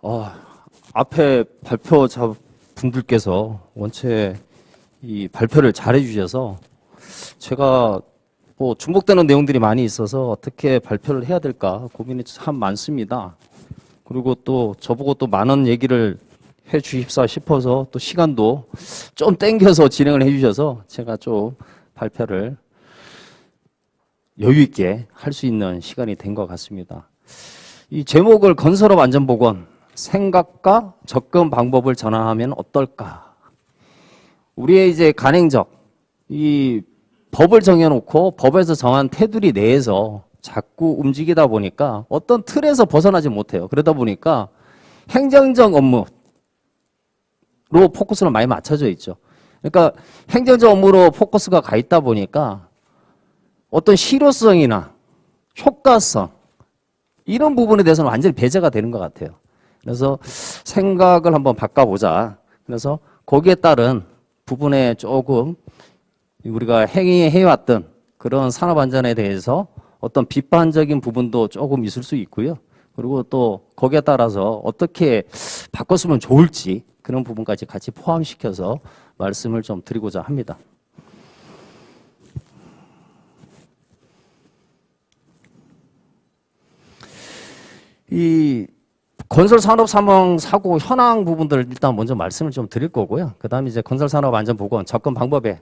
어, 앞에 발표자 분들께서 원체 이 발표를 잘해 주셔서 제가 뭐 중복되는 내용들이 많이 있어서 어떻게 발표를 해야 될까 고민이 참 많습니다. 그리고 또 저보고 또 많은 얘기를 해 주십사 싶어서 또 시간도 좀 땡겨서 진행을 해 주셔서 제가 좀 발표를 여유 있게 할 수 있는 시간이 된 것 같습니다. 이 제목을 건설업 안전보건 생각과 접근 방법을 전환하면 어떨까? 우리의 이제 간행적 이 법을 정해놓고 법에서 정한 테두리 내에서 자꾸 움직이다 보니까 어떤 틀에서 벗어나지 못해요. 그러다 보니까 행정적 업무로 포커스는 많이 맞춰져 있죠. 그러니까 행정적 업무로 포커스가 가 있다 보니까 어떤 실효성이나 효과성 이런 부분에 대해서는 완전히 배제가 되는 것 같아요. 그래서 생각을 한번 바꿔보자. 그래서 거기에 따른 부분에 조금 우리가 행해왔던 그런 산업안전에 대해서 어떤 비판적인 부분도 조금 있을 수 있고요. 그리고 또 거기에 따라서 어떻게 바꿨으면 좋을지 그런 부분까지 같이 포함시켜서 말씀을 좀 드리고자 합니다. 이 건설산업 사망 사고 현황 부분들을 일단 먼저 말씀을 좀 드릴 거고요. 그 다음에 이제 건설산업 안전보건 접근 방법의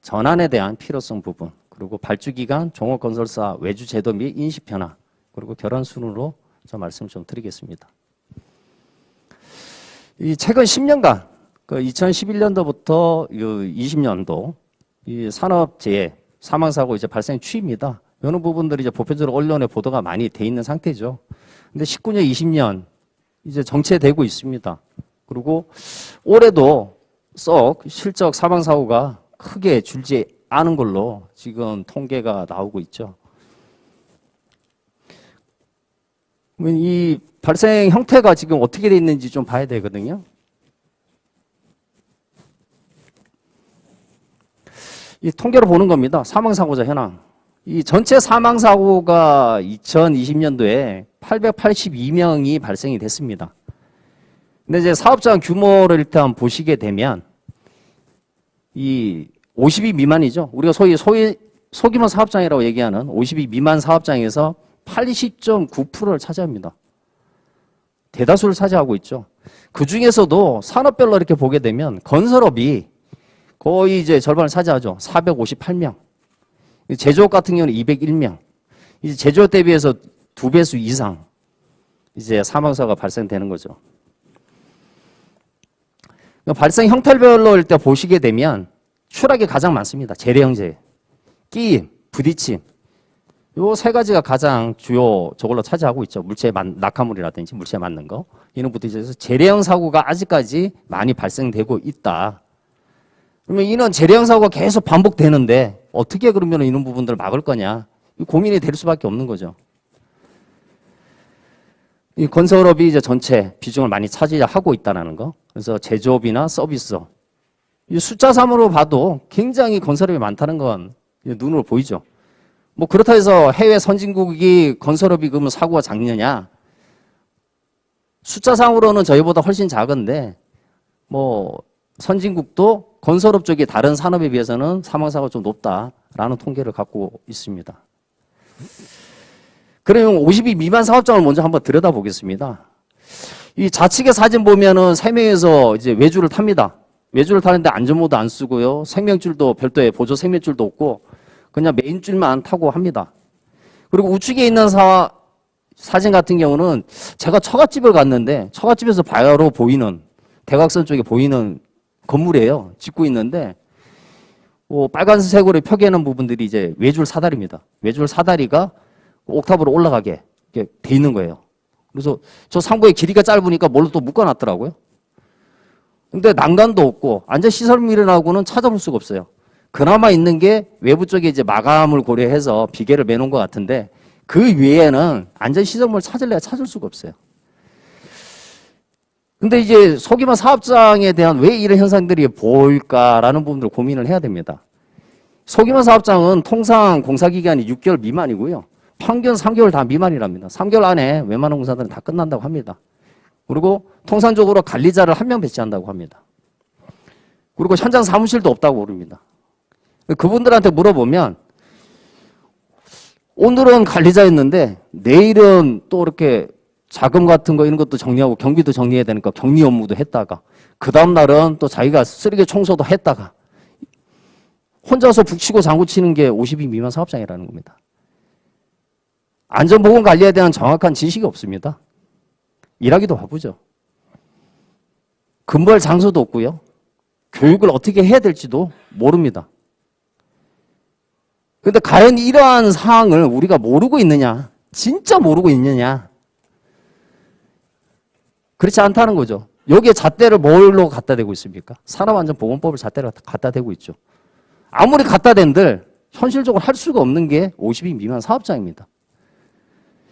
전환에 대한 필요성 부분, 그리고 발주기간, 종업건설사 외주 제도 및 인식 변화, 그리고 결혼 순으로 저 말씀을 좀 드리겠습니다. 이 최근 10년간, 그 2011년도부터 20년도 이 산업재해 사망사고 이제 발생 추이입니다. 이런 부분들이 이제 보편적으로 언론에 보도가 많이 돼 있는 상태죠. 근데 19년, 20년 이제 정체되고 있습니다. 그리고 올해도 썩 실적 사망사고가 크게 줄지 않은 걸로 지금 통계가 나오고 있죠. 이 발생 형태가 지금 어떻게 돼 있는지 좀 봐야 되거든요. 이 통계로 보는 겁니다. 사망사고자 현황. 이 전체 사망사고가 2020년도에 882명이 발생이 됐습니다. 근데 이제 사업장 규모를 일단 보시게 되면 이 50위 미만이죠. 우리가 소위 소규모 사업장이라고 얘기하는 50위 미만 사업장에서 80.9%를 차지합니다. 대다수를 차지하고 있죠. 그 중에서도 산업별로 이렇게 보게 되면 건설업이 거의 이제 절반을 차지하죠. 458명. 제조업 같은 경우는 201명. 이제 제조업 대비해서 2배수 이상 이제 사망사고가 발생되는 거죠. 발생 형태별로 일단 보시게 되면 추락이 가장 많습니다. 재래형재, 끼임, 부딪힘. 요 세 가지가 가장 주요 저걸로 차지하고 있죠. 낙하물이라든지 물체에 맞는 거. 이런 부딪혀서 재래형 사고가 아직까지 많이 발생되고 있다. 그러면 이런 재래형 사고가 계속 반복되는데 어떻게 그러면 이런 부분들을 막을 거냐. 고민이 될 수밖에 없는 거죠. 이 건설업이 이제 전체 비중을 많이 차지하고 있다는 거. 그래서 제조업이나 서비스업. 이 숫자 3으로 봐도 굉장히 건설업이 많다는 건 눈으로 보이죠. 뭐 그렇다 해서 해외 선진국이 건설업이 그러면 사고가 작느냐. 숫자상으로는 저희보다 훨씬 작은데 뭐 선진국도 건설업 쪽이 다른 산업에 비해서는 사망사고가 좀 높다라는 통계를 갖고 있습니다. 그러면 50위 미만 사업장을 먼저 한번 들여다보겠습니다. 이 좌측의 사진 보면은 3명에서 이제 외주를 탑니다. 외주를 타는데 안전모드 안 쓰고요. 생명줄도 별도의 보조 생명줄도 없고 그냥 메인줄만 타고 합니다. 그리고 우측에 있는 사진 같은 경우는 제가 처갓집을 갔는데 처갓집에서 바로 보이는 대각선 쪽에 보이는 건물이에요. 짓고 있는데 빨간색으로 표기하는 부분들이 이제 외줄 사다리입니다. 외줄 사다리가 옥탑으로 올라가게 이렇게 돼 있는 거예요. 그래서 저 상부의 길이가 짧으니까 뭘로 또 묶어놨더라고요. 근데 난간도 없고 안전시설물이라고는 찾아볼 수가 없어요. 그나마 있는 게 외부 쪽에 이제 마감을 고려해서 비계를 매놓은 것 같은데 그 외에는 안전시설물 찾을래야 찾을 수가 없어요. 근데 이제 소규모 사업장에 대한 왜 이런 현상들이 보일까라는 부분들을 고민을 해야 됩니다. 소규모 사업장은 통상 공사기간이 6개월 미만이고요. 평균 3개월 다 미만이랍니다. 3개월 안에 웬만한 공사들은 다 끝난다고 합니다. 그리고 통상적으로 관리자를 한 명 배치한다고 합니다. 그리고 현장 사무실도 없다고 그럽니다. 그분들한테 물어보면 오늘은 관리자였는데 내일은 또 이렇게 자금 같은 거 이런 것도 정리하고 경비도 정리해야 되니까 격리 업무도 했다가 그 다음날은 또 자기가 쓰레기 청소도 했다가 혼자서 북치고 장구치는 게 50인 미만 사업장이라는 겁니다. 안전보건관리에 대한 정확한 지식이 없습니다. 일하기도 바쁘죠. 근무할 장소도 없고요. 교육을 어떻게 해야 될지도 모릅니다. 그런데 과연 이러한 사항을 우리가 모르고 있느냐? 진짜 모르고 있느냐? 그렇지 않다는 거죠. 여기에 잣대를 뭘로 갖다 대고 있습니까? 산업안전보건법을 잣대로 갖다 대고 있죠. 아무리 갖다 댄들 현실적으로 할 수가 없는 게 50인 미만 사업장입니다.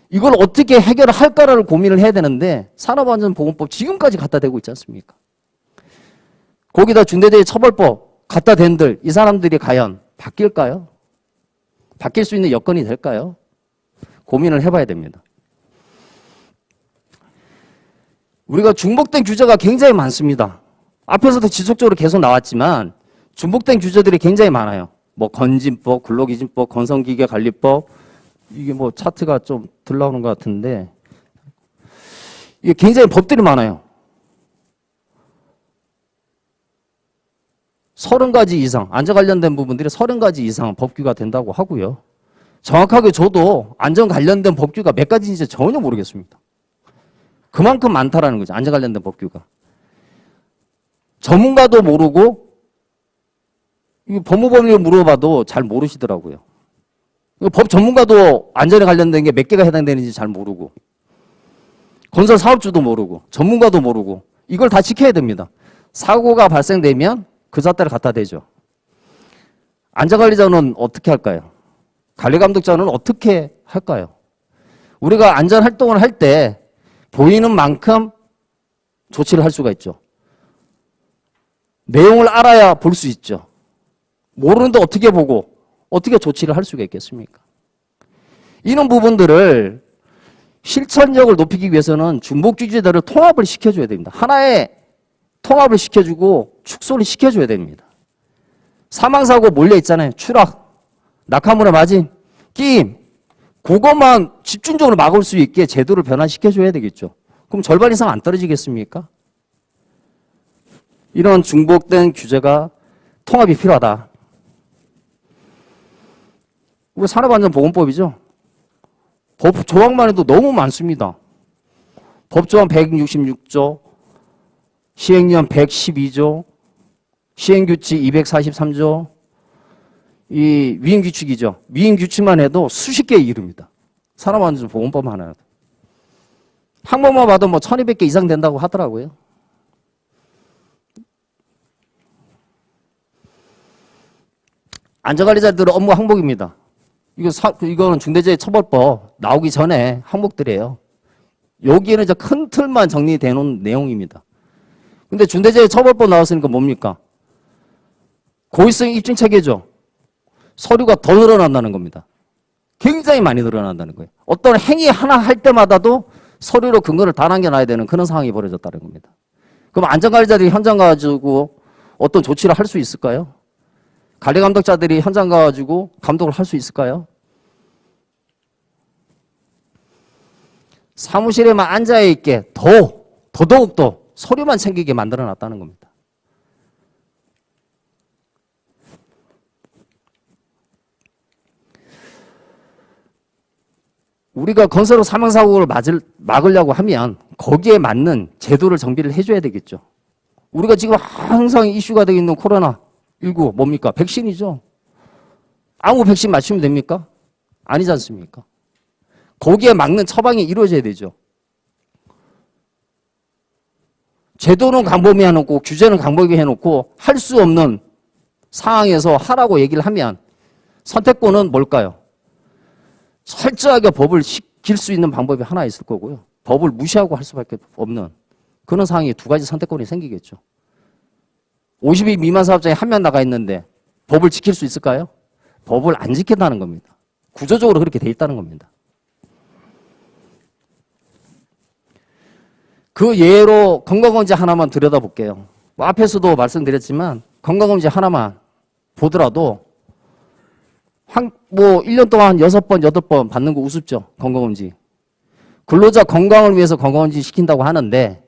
이걸 어떻게 해결할까를 고민을 해야 되는데 산업안전보건법 지금까지 갖다 대고 있지 않습니까? 거기다 중대재해처벌법 갖다 댄들 이 사람들이 과연 바뀔까요? 바뀔 수 있는 여건이 될까요? 고민을 해봐야 됩니다. 우리가 중복된 규제가 굉장히 많습니다. 앞에서도 지속적으로 계속 나왔지만 중복된 규제들이 굉장히 많아요. 뭐 건진법, 근로기준법, 건설기계관리법 이게 뭐 차트가 좀 덜 나오는 것 같은데 이게 굉장히 법들이 많아요. 30가지 이상, 안전 관련된 부분들이 30가지 이상 법규가 된다고 하고요. 정확하게 저도 안전 관련된 법규가 몇 가지인지 전혀 모르겠습니다. 그만큼 많다라는 거죠. 안전 관련된 법규가. 전문가도 모르고 법무법인을 물어봐도 잘 모르시더라고요. 법 전문가도 안전에 관련된 게 몇 개가 해당되는지 잘 모르고 건설 사업주도 모르고 전문가도 모르고 이걸 다 지켜야 됩니다. 사고가 발생되면 그 잣대를 갖다 대죠. 안전관리자는 어떻게 할까요? 관리감독자는 어떻게 할까요? 우리가 안전활동을 할 때 보이는 만큼 조치를 할 수가 있죠. 내용을 알아야 볼 수 있죠. 모르는데 어떻게 보고 어떻게 조치를 할 수가 있겠습니까? 이런 부분들을 실천력을 높이기 위해서는 중복규제들을 통합을 시켜줘야 됩니다. 하나의 통합을 시켜주고 축소를 시켜줘야 됩니다. 사망사고 몰려 있잖아요. 추락, 낙하물에 맞은, 끼임. 그것만 집중적으로 막을 수 있게 제도를 변화시켜줘야 되겠죠. 그럼 절반 이상 안 떨어지겠습니까? 이런 중복된 규제가 통합이 필요하다. 우리 산업안전보건법이죠. 법 조항만 해도 너무 많습니다. 법조항 166조, 시행령 112조, 시행규칙 243조, 이 위임규칙이죠. 위임규칙만 해도 수십 개에 이릅니다. 산업안전보건법 하나라도. 항목만 봐도 뭐 1200개 이상 된다고 하더라고요. 안전관리자들의 업무 항목입니다. 이거는 중대재해처벌법 나오기 전에 항목들이에요. 여기에는 이제 큰 틀만 정리되어 놓은 내용입니다. 근데 중대재해처벌법 나왔으니까 뭡니까? 고의성 입증 체계죠. 서류가 더 늘어난다는 겁니다. 굉장히 많이 늘어난다는 거예요. 어떤 행위 하나 할 때마다도 서류로 근거를 다 남겨놔야 되는 그런 상황이 벌어졌다는 겁니다. 그럼 안전관리자들이 현장 가가지고 어떤 조치를 할 수 있을까요? 관리감독자들이 현장 가가지고 감독을 할 수 있을까요? 사무실에만 앉아있게 더더욱더 서류만 챙기게 만들어놨다는 겁니다. 우리가 건설로 사망사고를 막으려고 하면 거기에 맞는 제도를 정비를 해줘야 되겠죠. 우리가 지금 항상 이슈가 되고 있는 코로나19 뭡니까? 백신이죠. 아무 백신 맞추면 됩니까? 아니지 않습니까? 거기에 막는 처방이 이루어져야 되죠. 제도는 광범위 해놓고 규제는 광범위 해놓고 할 수 없는 상황에서 하라고 얘기를 하면 선택권은 뭘까요? 철저하게 법을 지킬 수 있는 방법이 하나 있을 거고요. 법을 무시하고 할 수밖에 없는 그런 상황에 두 가지 선택권이 생기겠죠. 50인 미만 사업장에 한 명 나가 있는데 법을 지킬 수 있을까요? 법을 안 지킨다는 겁니다. 구조적으로 그렇게 돼 있다는 겁니다. 그 예로 건강검진 하나만 들여다볼게요. 뭐 앞에서도 말씀드렸지만 건강검진 하나만 보더라도 뭐 1년 동안 6번, 8번 받는 거 우습죠. 건강검진. 근로자 건강을 위해서 건강검진 시킨다고 하는데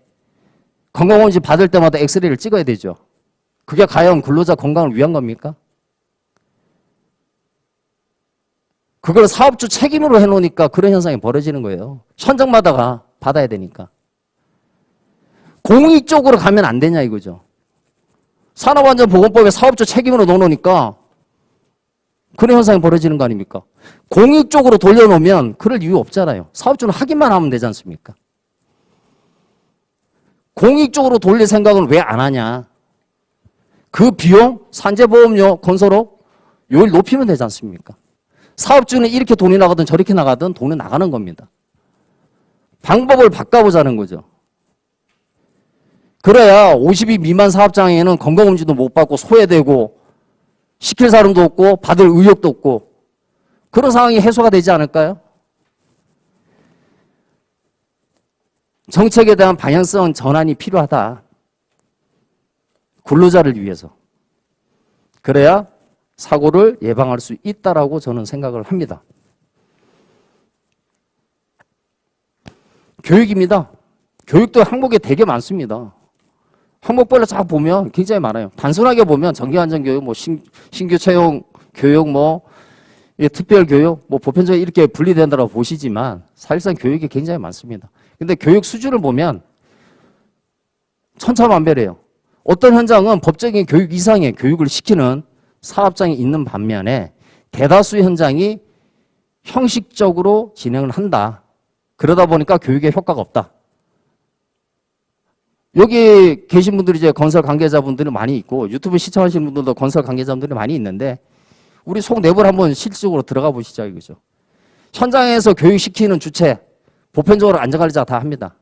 건강검진 받을 때마다 엑스레이를 찍어야 되죠. 그게 과연 근로자 건강을 위한 겁니까? 그걸 사업주 책임으로 해놓으니까 그런 현상이 벌어지는 거예요. 현장마다가 받아야 되니까. 공익적으로 가면 안 되냐 이거죠. 산업안전보건법에 사업주 책임으로 넣어놓으니까 그런 현상이 벌어지는 거 아닙니까? 공익적으로 돌려놓으면 그럴 이유 없잖아요. 사업주는 확인만 하면 되지 않습니까? 공익적으로 돌릴 생각은 왜 안 하냐? 그 비용, 산재보험료, 건설업 요일 높이면 되지 않습니까? 사업주는 이렇게 돈이 나가든 저렇게 나가든 돈이 나가는 겁니다. 방법을 바꿔보자는 거죠. 그래야 50인 미만 사업장에는 건강검진도 못 받고 소외되고 시킬 사람도 없고 받을 의욕도 없고 그런 상황이 해소가 되지 않을까요? 정책에 대한 방향성 전환이 필요하다. 근로자를 위해서. 그래야 사고를 예방할 수 있다라고 저는 생각을 합니다. 교육입니다. 교육도 항목에 되게 많습니다. 항목별로 쫙 보면 굉장히 많아요. 단순하게 보면 정기안전교육, 뭐 신규 채용 교육, 뭐 특별교육, 뭐 보편적으로 이렇게 분리된다고 보시지만 사실상 교육이 굉장히 많습니다. 근데 교육 수준을 보면 천차만별이에요. 어떤 현장은 법적인 교육 이상의 교육을 시키는 사업장이 있는 반면에 대다수 현장이 형식적으로 진행을 한다. 그러다 보니까 교육에 효과가 없다. 여기 계신 분들이 이제 건설 관계자분들이 많이 있고 유튜브 시청하시는 분들도 건설 관계자분들이 많이 있는데 우리 속 내부를 한번 실질적으로 들어가 보시죠. 이거죠. 현장에서 교육시키는 주체 보편적으로 안전관리자가 다 합니다.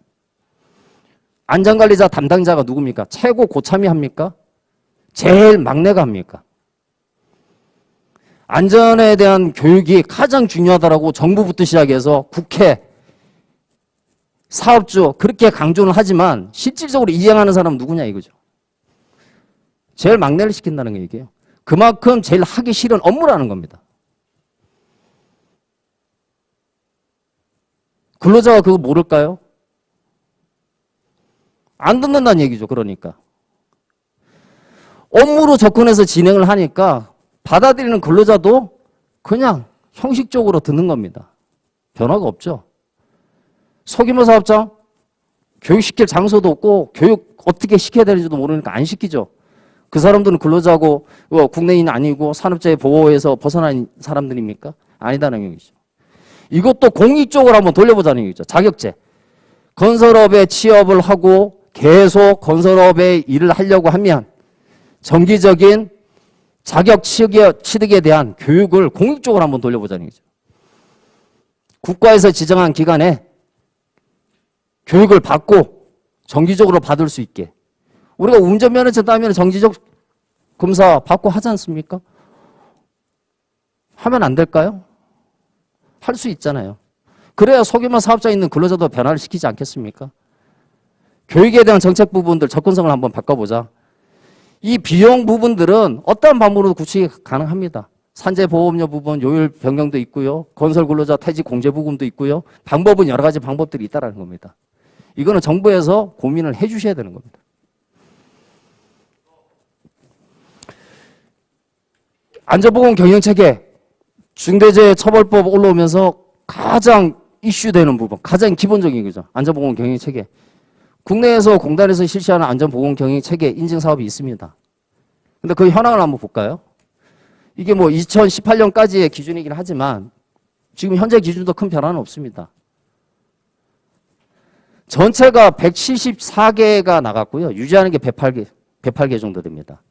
안전관리자 담당자가 누굽니까? 최고 고참이 합니까? 제일 막내가 합니까? 안전에 대한 교육이 가장 중요하다라고 정부부터 시작해서 국회, 사업주 그렇게 강조는 하지만 실질적으로 이행하는 사람은 누구냐 이거죠. 제일 막내를 시킨다는 게 얘기예요. 그만큼 제일 하기 싫은 업무라는 겁니다. 근로자가 그거 모를까요? 안 듣는다는 얘기죠. 그러니까. 업무로 접근해서 진행을 하니까 받아들이는 근로자도 그냥 형식적으로 듣는 겁니다. 변화가 없죠. 소규모 사업장 교육시킬 장소도 없고 교육 어떻게 시켜야 되는지도 모르니까 안 시키죠. 그 사람들은 근로자고 국내인 아니고 산업재해 보호에서 벗어난 사람들입니까? 아니다는 얘기죠. 이것도 공익적으로 한번 돌려보자는 얘기죠. 자격제. 건설업에 취업을 하고 계속 건설업에 일을 하려고 하면 정기적인 자격 취득에 대한 교육을 공익적으로 한번 돌려보자는 얘기죠. 국가에서 지정한 기간에 교육을 받고 정기적으로 받을 수 있게. 우리가 운전면허증 따면 정기적 검사 받고 하지 않습니까? 하면 안 될까요? 할 수 있잖아요. 그래야 소규모 사업장에 있는 근로자도 변화를 시키지 않겠습니까? 교육에 대한 정책 부분들 접근성을 한번 바꿔보자. 이 비용 부분들은 어떠한 방법으로도 구축이 가능합니다. 산재보험료 부분, 요율 변경도 있고요. 건설 근로자 퇴직 공제 부분도 있고요. 방법은 여러 가지 방법들이 있다는 겁니다. 이거는 정부에서 고민을 해 주셔야 되는 겁니다. 안전보건 경영체계, 중대재해처벌법 올라오면서 가장 이슈되는 부분, 가장 기본적인 거죠. 안전보건 경영체계. 국내에서 공단에서 실시하는 안전보건 경영체계 인증사업이 있습니다. 근데 그 현황을 한번 볼까요? 이게 뭐 2018년까지의 기준이긴 하지만 지금 현재 기준도 큰 변화는 없습니다. 전체가 174개가 나갔고요. 유지하는 게 108개 정도 됩니다.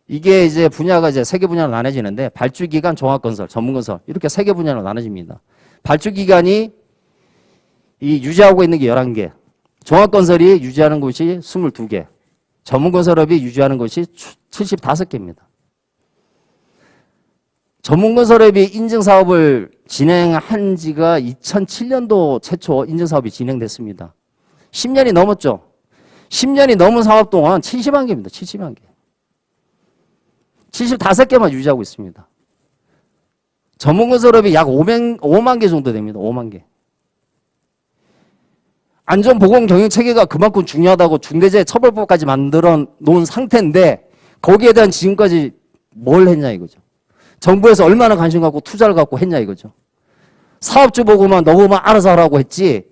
이게 이제 분야가 이제 3개 분야로 나눠지는데 발주기관, 종합건설, 전문건설 이렇게 3개 분야로 나눠집니다. 발주기관이 이 유지하고 있는 게 11개, 종합건설이 유지하는 곳이 22개, 전문건설업이 유지하는 곳이 75개입니다. 전문건설업이 인증사업을 진행한 지가 2007년도 최초 인증사업이 진행됐습니다. 10년이 넘었죠. 10년이 넘은 사업 동안 70만 개입니다. 70만 개. 75개만 유지하고 있습니다. 전문건설업이 약 5만 개 정도 됩니다. 5만 개. 안전보건경영체계가 그만큼 중요하다고 중대재해처벌법까지 만들어 놓은 상태인데 거기에 대한 지금까지 뭘 했냐 이거죠. 정부에서 얼마나 관심 갖고 투자를 갖고 했냐 이거죠. 사업주 보고만 너무만 알아서 하라고 했지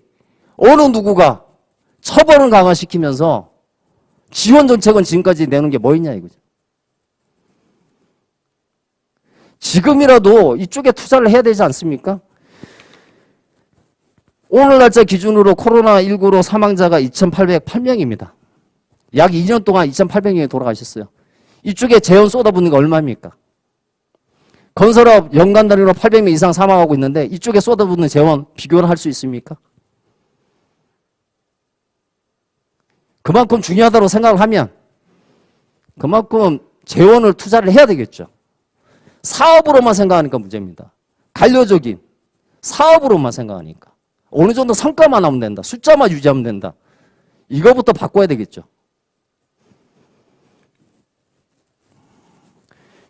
어느 누구가 처벌을 강화시키면서 지원 정책은 지금까지 내놓은 게 뭐 있냐 이거죠. 지금이라도 이쪽에 투자를 해야 되지 않습니까? 오늘 날짜 기준으로 코로나19로 사망자가 2,808명입니다. 약 2년 동안 2,800명이 돌아가셨어요. 이쪽에 재원 쏟아붓는 게 얼마입니까? 건설업 연간 단위로 800명 이상 사망하고 있는데 이쪽에 쏟아붓는 재원 비교를 할 수 있습니까? 그만큼 중요하다고 생각을 하면 그만큼 재원을 투자를 해야 되겠죠. 사업으로만 생각하니까 문제입니다. 관료적인 사업으로만 생각하니까. 어느 정도 성과만 하면 된다. 숫자만 유지하면 된다. 이거부터 바꿔야 되겠죠.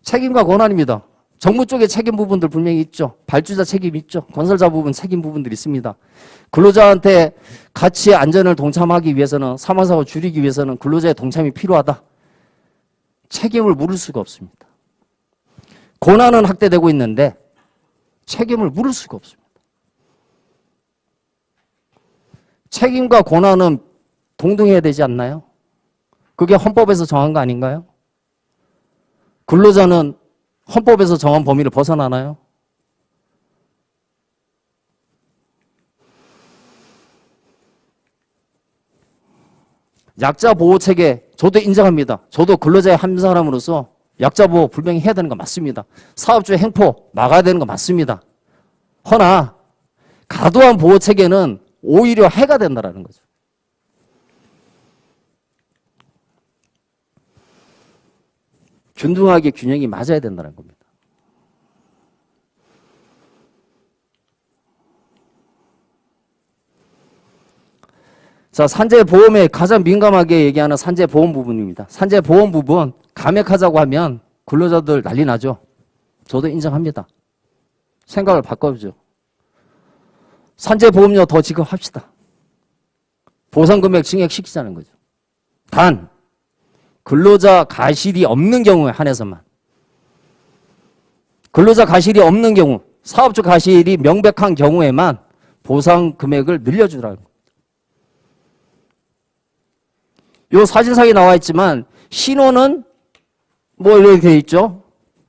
책임과 권한입니다. 정부 쪽에 책임 부분들 분명히 있죠. 발주자 책임 있죠. 건설자 부분 책임 부분들이 있습니다. 근로자한테 가치의 안전을 동참하기 위해서는 사망사고 줄이기 위해서는 근로자의 동참이 필요하다. 책임을 물을 수가 없습니다. 권한은 확대되고 있는데 책임을 물을 수가 없습니다. 책임과 권한은 동등해야 되지 않나요? 그게 헌법에서 정한 거 아닌가요? 근로자는 헌법에서 정한 범위를 벗어나나요? 약자 보호 체계 저도 인정합니다. 저도 근로자의 한 사람으로서 약자 보호 분명히 해야 되는 거 맞습니다. 사업주의 행포 막아야 되는 거 맞습니다. 허나 과도한 보호 체계는 오히려 해가 된다는 거죠. 균등하게 균형이 맞아야 된다는 겁니다. 자, 산재보험에 가장 민감하게 얘기하는 산재보험 부분입니다. 산재보험 부분 감액하자고 하면 근로자들 난리 나죠. 저도 인정합니다. 생각을 바꿔보죠. 산재보험료 더 지급합시다. 보상금액 증액시키자는 거죠. 단 근로자 가실이 없는 경우에 한해서만. 근로자 가실이 없는 경우, 사업주 가실이 명백한 경우에만 보상 금액을 늘려주라는 거예요. 요 사진상에 나와 있지만 신호는 뭐 이렇게 되어 있죠.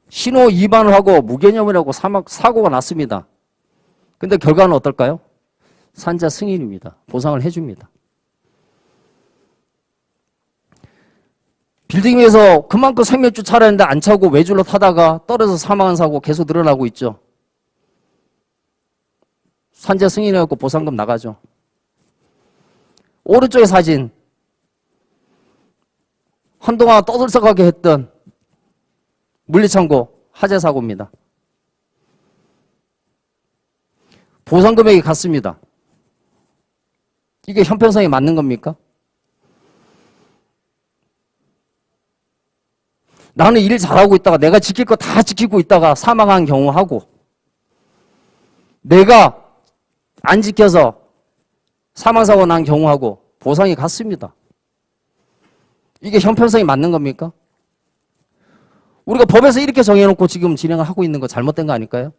신호 위반을 하고 무개념이라고 사고가 났습니다. 근데 결과는 어떨까요? 산자 승인입니다. 보상을 해줍니다. 빌딩 위에서 그만큼 생명줄 차라는데 안 차고 외줄로 타다가 떨어져서 사망한 사고 계속 늘어나고 있죠. 산재 승인해갖고 보상금 나가죠. 오른쪽의 사진. 한동안 떠들썩하게 했던 물리창고 화재 사고입니다. 보상금액이 같습니다. 이게 형평성에 맞는 겁니까? 나는 일 잘하고 있다가 내가 지킬 거 다 지키고 있다가 사망한 경우하고 내가 안 지켜서 사망사고 난 경우하고 보상이 같습니다. 이게 형평성이 맞는 겁니까? 우리가 법에서 이렇게 정해놓고 지금 진행을 하고 있는 거 잘못된 거 아닐까요?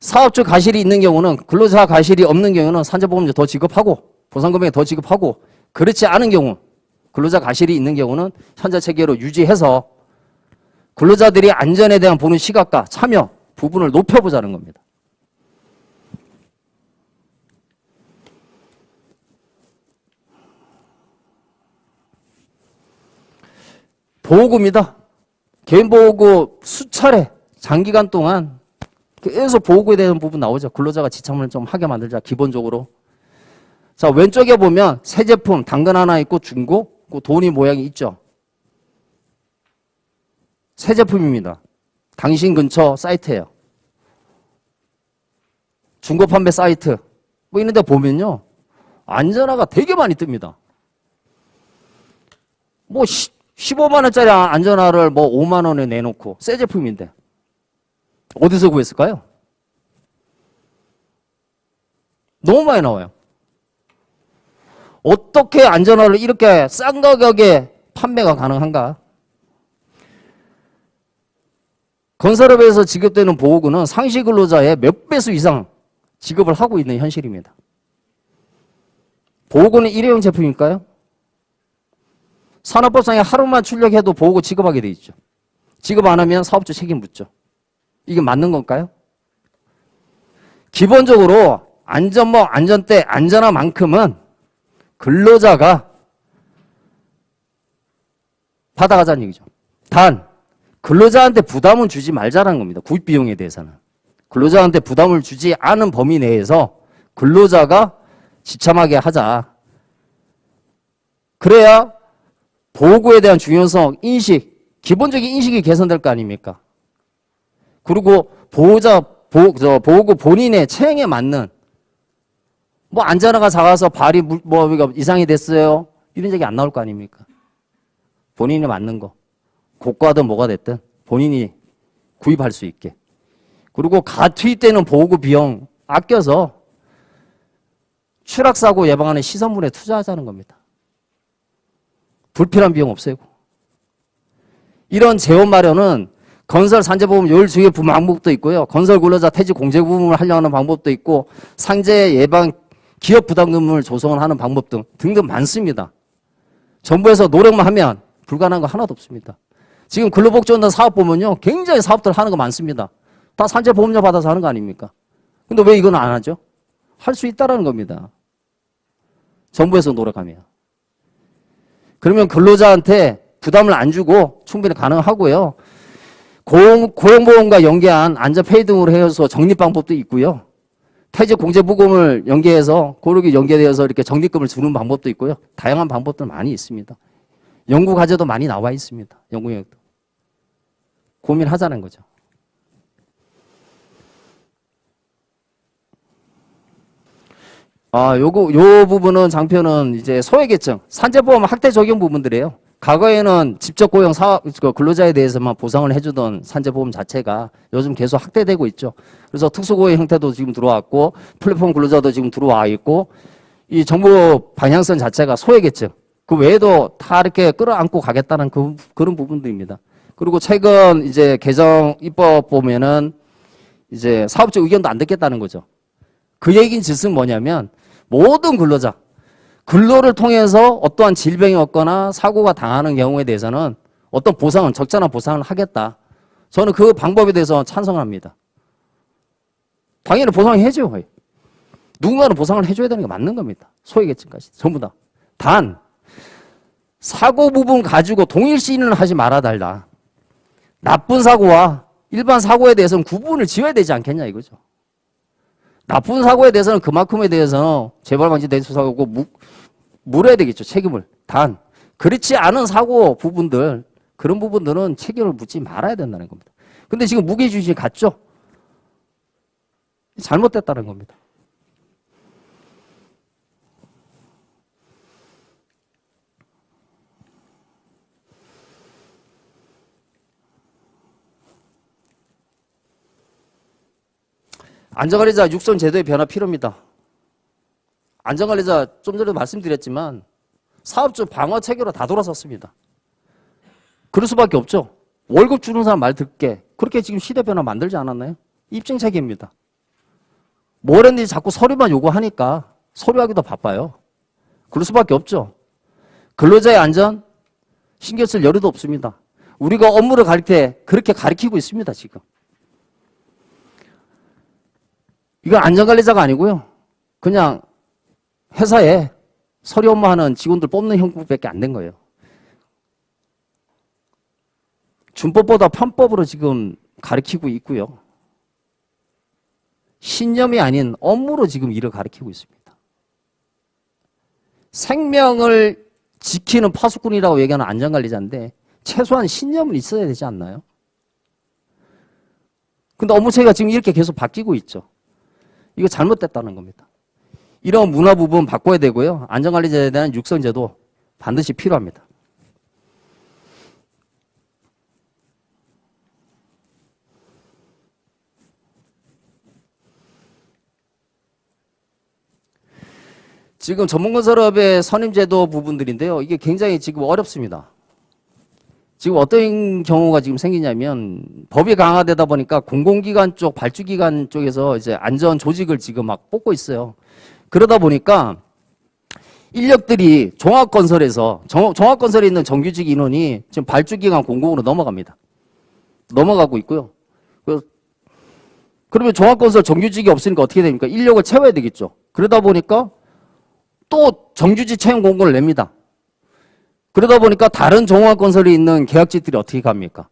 사업주 가실이 있는 경우는 근로자 가실이 없는 경우는 산재보험료 더 지급하고 보상금액 더 지급하고 그렇지 않은 경우 근로자 가실이 있는 경우는 현재 체계로 유지해서 근로자들이 안전에 대한 보는 시각과 참여 부분을 높여보자는 겁니다. 보호구입니다. 개인보호구 수차례 장기간 동안 계속 보호구에 대한 부분 나오죠. 근로자가 지참을 좀 하게 만들자 기본적으로. 자, 왼쪽에 보면 새 제품 당근 하나 있고 중고 그 돈이 모양이 있죠. 새 제품입니다. 당신 근처 사이트예요. 중고 판매 사이트 뭐 이런 데 보면요. 안전화가 되게 많이 뜹니다. 뭐 15만 원짜리 안전화를 뭐 5만 원에 내놓고 새 제품인데 어디서 구했을까요? 너무 많이 나와요. 어떻게 안전화를 이렇게 싼 가격에 판매가 가능한가? 건설업에서 지급되는 보호구는 상시 근로자의 몇 배수 이상 지급을 하고 있는 현실입니다. 보호구는 일회용 제품일까요? 산업법상에 하루만 출력해도 보호구 지급하게 돼 있죠. 지급 안 하면 사업주 책임 묻죠. 이게 맞는 건가요? 기본적으로 안전모, 안전대, 안전화만큼은 근로자가 받아가자는 얘기죠. 단 근로자한테 부담은 주지 말자는 겁니다. 구입 비용에 대해서는. 근로자한테 부담을 주지 않은 범위 내에서 근로자가 지참하게 하자. 그래야 보호구에 대한 중요성, 인식, 기본적인 인식이 개선될 거 아닙니까? 그리고 보호구 본인의 체형에 맞는 뭐 안전화가 작아서 발이 뭐 이상이 됐어요. 이런 얘기 안 나올 거 아닙니까? 본인이 맞는 거. 고가든 뭐가 됐든 본인이 구입할 수 있게. 그리고 투입되는 보호구 비용 아껴서 추락사고 예방하는 시설물에 투자하자는 겁니다. 불필요한 비용 없애고. 이런 재원 마련은 건설 산재보험 요율주의 방법도 있고요. 건설 근로자 퇴직 공제부분을 하려고 하는 방법도 있고 상재 예방 기업 부담금을 조성을 하는 방법 등등 많습니다. 정부에서 노력만 하면 불가능한 거 하나도 없습니다. 지금 근로복지원단 사업 보면요. 굉장히 사업들 하는 거 많습니다. 다 산재보험료 받아서 하는 거 아닙니까? 근데 왜 이건 안 하죠? 할 수 있다라는 겁니다. 정부에서 노력하면. 그러면 근로자한테 부담을 안 주고 충분히 가능하고요. 고용보험과 연계한 안전페이 등으로 해서 적립 방법도 있고요. 퇴직 공제부금을 연계해서 고르게 연계되어서 이렇게 적립금을 주는 방법도 있고요. 다양한 방법들 많이 있습니다. 연구 과제도 많이 나와 있습니다. 연구영역도. 고민하자는 거죠. 요 부분은 장표는 이제 소외계층, 산재보험 학대 적용 부분들이에요. 과거에는 직접 고용 근로자에 대해서만 보상을 해주던 산재보험 자체가 요즘 계속 확대되고 있죠. 그래서 특수고용 형태도 지금 들어왔고 플랫폼 근로자도 지금 들어와 있고 이 정부 방향성 자체가 소외계층 그 외에도 다 이렇게 끌어안고 가겠다는 그런 부분들입니다. 그리고 최근 이제 개정 입법 보면은 이제 사업주 의견도 안 듣겠다는 거죠. 그 얘기인 짓은 뭐냐면 모든 근로자 근로를 통해서 어떠한 질병이 없거나 사고가 당하는 경우에 대해서는 어떤 보상은 적절한 보상을 하겠다. 저는 그 방법에 대해서 찬성합니다. 당연히 보상해줘요. 누군가는 보상을 해줘야 되는 게 맞는 겁니다. 소외계층까지 전부 다. 단 사고 부분 가지고 동일시는 하지 말아달라. 나쁜 사고와 일반 사고에 대해서는 구분을 지어야 되지 않겠냐 이거죠. 나쁜 사고에 대해서는 그만큼에 대해서는 재발방지 대수사하고 물어야 되겠죠. 책임을. 단 그렇지 않은 사고 부분들 그런 부분들은 책임을 묻지 말아야 된다는 겁니다. 근데 지금 무게중심이 같죠. 잘못됐다는 겁니다. 안전관리자 육성 제도의 변화 필요합니다. 안전관리자 좀 전에도 말씀드렸지만 사업주 방어 체계로 다 돌아섰습니다. 그럴 수밖에 없죠. 월급 주는 사람 말 듣게 그렇게 지금 시대 변화 만들지 않았나요? 입증 체계입니다. 뭐랬는지 자꾸 서류만 요구하니까 서류하기도 바빠요. 그럴 수밖에 없죠. 근로자의 안전 신경 쓸 여유도 없습니다. 우리가 업무를 가르칠 때 그렇게 가르치고 있습니다. 지금. 이건 안전관리자가 아니고요. 그냥 회사에 서류 업무하는 직원들 뽑는 형국밖에 안 된 거예요. 준법보다 편법으로 지금 가르치고 있고요. 신념이 아닌 업무로 지금 일을 가르치고 있습니다. 생명을 지키는 파수꾼이라고 얘기하는 안전관리자인데 최소한 신념은 있어야 되지 않나요? 근데 업무 체계가 지금 이렇게 계속 바뀌고 있죠. 이거 잘못됐다는 겁니다. 이런 문화 부분 바꿔야 되고요. 안전관리자에 대한 육성제도 반드시 필요합니다. 지금 전문건설업의 선임제도 부분들인데요. 이게 굉장히 지금 어렵습니다. 지금 어떤 경우가 지금 생기냐면 법이 강화되다 보니까 공공기관 쪽, 발주기관 쪽에서 이제 안전 조직을 지금 막 뽑고 있어요. 그러다 보니까 인력들이 종합건설에 있는 정규직 인원이 지금 발주기관 공공으로 넘어갑니다. 넘어가고 있고요. 그러면 종합건설 정규직이 없으니까 어떻게 됩니까? 인력을 채워야 되겠죠. 그러다 보니까 또 정규직 채용 공고를 냅니다. 그러다 보니까 다른 종합건설이 있는 계약직들이 어떻게 갑니까?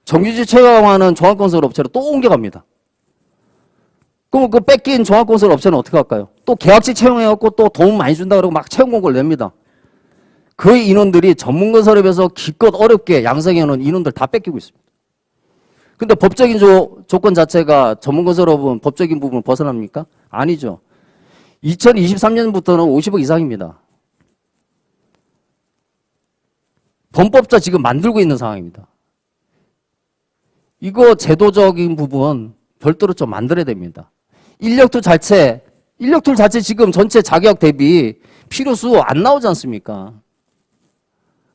정규직 채용하는 종합건설 업체로 또 옮겨갑니다. 그럼 그 뺏긴 종합건설 업체는 어떻게 할까요? 또 계약직 채용해갖고 또 돈 많이 준다 그러고 막 채용 공고를 냅니다. 그 인원들이 전문건설업에서 기껏 어렵게 양성해놓은 인원들 다 뺏기고 있습니다. 근데 법적인 조건 자체가 전문건설업은 법적인 부분 벗어납니까? 아니죠. 2023년부터는 50억 이상입니다. 범법자 지금 만들고 있는 상황입니다. 이거 제도적인 부분 별도로 좀 만들어야 됩니다. 인력툴 자체 지금 전체 자격 대비 필요수 안 나오지 않습니까?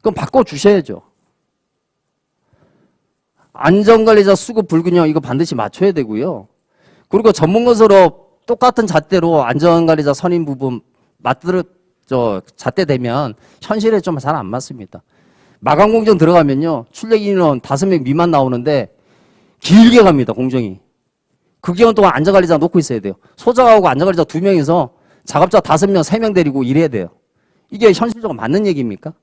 그럼 바꿔주셔야죠. 안전관리자 수급 불균형 이거 반드시 맞춰야 되고요. 그리고 전문건설업 똑같은 잣대로 안전관리자 선임 부분 잣대되면 현실에 좀 잘 안 맞습니다. 마감공정 들어가면요. 출력 인원 5명 미만 나오는데 길게 갑니다. 공정이. 그 기간 동안 안전관리자 놓고 있어야 돼요. 소장하고 안전관리자 2명이서 작업자 5명, 3명 데리고 일해야 돼요. 이게 현실적으로 맞는 얘기입니까?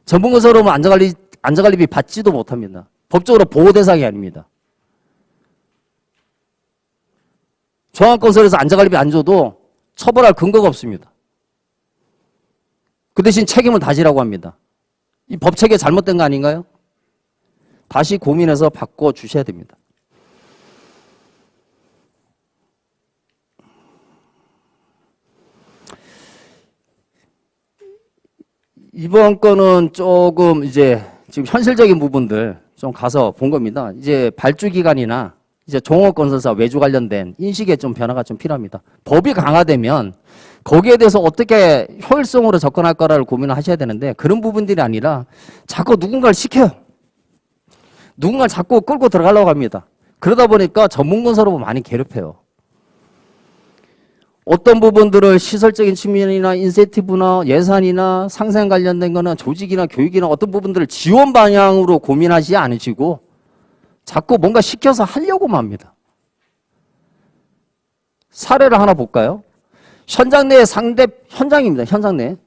전문건설업은 안전관리비 받지도 못합니다. 법적으로 보호대상이 아닙니다. 종합건설에서 안전관리비 안 줘도 처벌할 근거가 없습니다. 그 대신 책임을 다지라고 합니다. 이 법체계 잘못된 거 아닌가요? 다시 고민해서 바꿔주셔야 됩니다. 이번 건은 조금 이제 지금 현실적인 부분들 좀 가서 본 겁니다. 이제 발주기관이나 이제 종업건설사 외주 관련된 인식에 좀 변화가 좀 필요합니다. 법이 강화되면 거기에 대해서 어떻게 효율성으로 접근할 거라를 고민을 하셔야 되는데 그런 부분들이 아니라 자꾸 누군가를 시켜요. 누군가를 자꾸 끌고 들어가려고 합니다. 그러다 보니까 전문건설업을 많이 괴롭혀요. 어떤 부분들을 시설적인 측면이나 인센티브나 예산이나 상생 관련된 거나 조직이나 교육이나 어떤 부분들을 지원 방향으로 고민하지 않으시고 자꾸 뭔가 시켜서 하려고만 합니다. 사례를 하나 볼까요? 현장 내 현장입니다. 현장 내.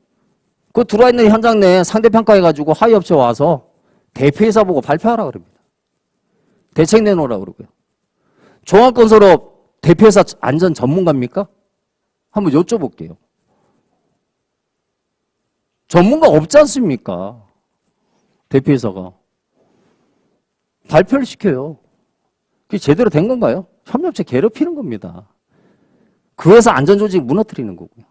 그 들어와 있는 현장 내에 상대평가해가지고 하위업체 와서 대표이사 보고 발표하라 그럽니다. 대책 내놓으라 그러고요. 종합건설업 대표이사 안전 전문가입니까? 한번 여쭤볼게요. 전문가 없지 않습니까? 대표이사가. 발표를 시켜요. 그게 제대로 된 건가요? 협력업체 괴롭히는 겁니다. 그 회사 안전조직 무너뜨리는 거고요.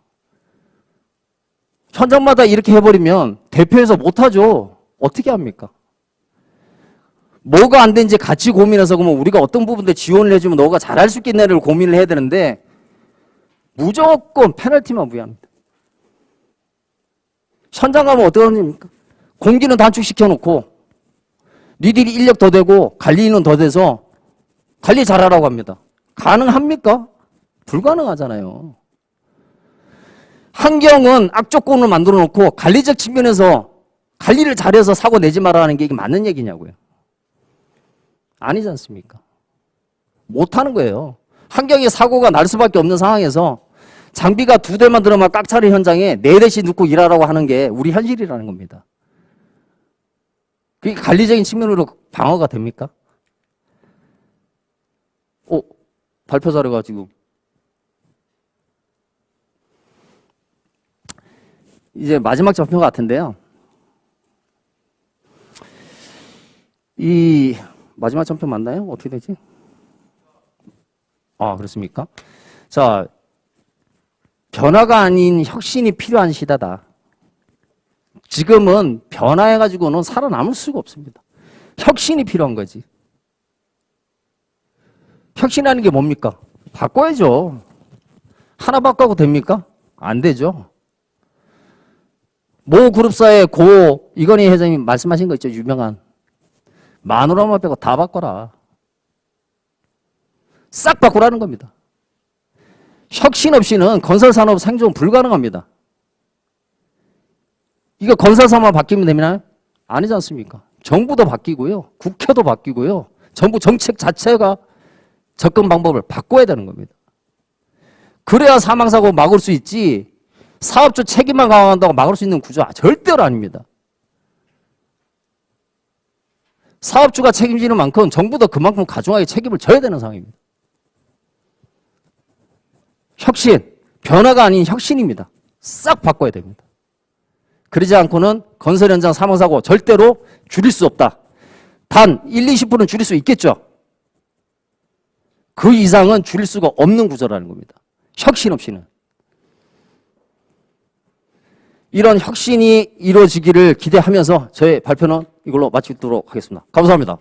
현장마다 이렇게 해버리면 대표에서 못하죠. 어떻게 합니까? 뭐가 안 되는지 같이 고민해서 그러면 우리가 어떤 부분들 지원을 해주면 너가 잘할 수 있겠네를 고민을 해야 되는데 무조건 페널티만 부여합니다. 현장 가면 어떻게 합니까? 공기는 단축시켜놓고 니들이 인력 더 되고 관리인은 더 돼서 관리 잘하라고 합니다. 가능합니까? 불가능하잖아요. 환경은 악조건을 만들어 놓고 관리적 측면에서 관리를 잘해서 사고 내지 말라는 게 이게 맞는 얘기냐고요. 아니지 않습니까? 못하는 거예요. 환경에 사고가 날 수밖에 없는 상황에서 장비가 2대만 들어만 깍차리 현장에 4대씩 넣고 일하라고 하는 게 우리 현실이라는 겁니다. 그게 관리적인 측면으로 방어가 됩니까? 발표 자료가 지금 이제 마지막 전표 같은데요. 이 마지막 전표 맞나요? 어떻게 되지? 아, 그렇습니까? 자, 변화가 아닌 혁신이 필요한 시대다. 지금은 변화해가지고는 살아남을 수가 없습니다. 혁신이 필요한 거지. 혁신하는 게 뭡니까? 바꿔야죠. 하나 바꿔도 됩니까? 안 되죠. 모 그룹사의 고 이건희 회장님 말씀하신 거 있죠. 유명한. 마누라만 빼고 다 바꿔라. 싹 바꾸라는 겁니다. 혁신 없이는 건설산업 생존 불가능합니다. 이거 건설사만 바뀌면 되나요? 아니지 않습니까? 정부도 바뀌고요. 국회도 바뀌고요. 정부 정책 자체가 접근 방법을 바꿔야 되는 겁니다. 그래야 사망사고 막을 수 있지 사업주 책임만 강화한다고 막을 수 있는 구조가 절대로 아닙니다. 사업주가 책임지는 만큼 정부도 그만큼 가중하게 책임을 져야 되는 상황입니다. 혁신, 변화가 아닌 혁신입니다. 싹 바꿔야 됩니다. 그러지 않고는 건설 현장 사망사고 절대로 줄일 수 없다. 단 1, 20%는 줄일 수 있겠죠. 그 이상은 줄일 수가 없는 구조라는 겁니다. 혁신 없이는. 이런 혁신이 이루어지기를 기대하면서 저의 발표는 이걸로 마치도록 하겠습니다. 감사합니다.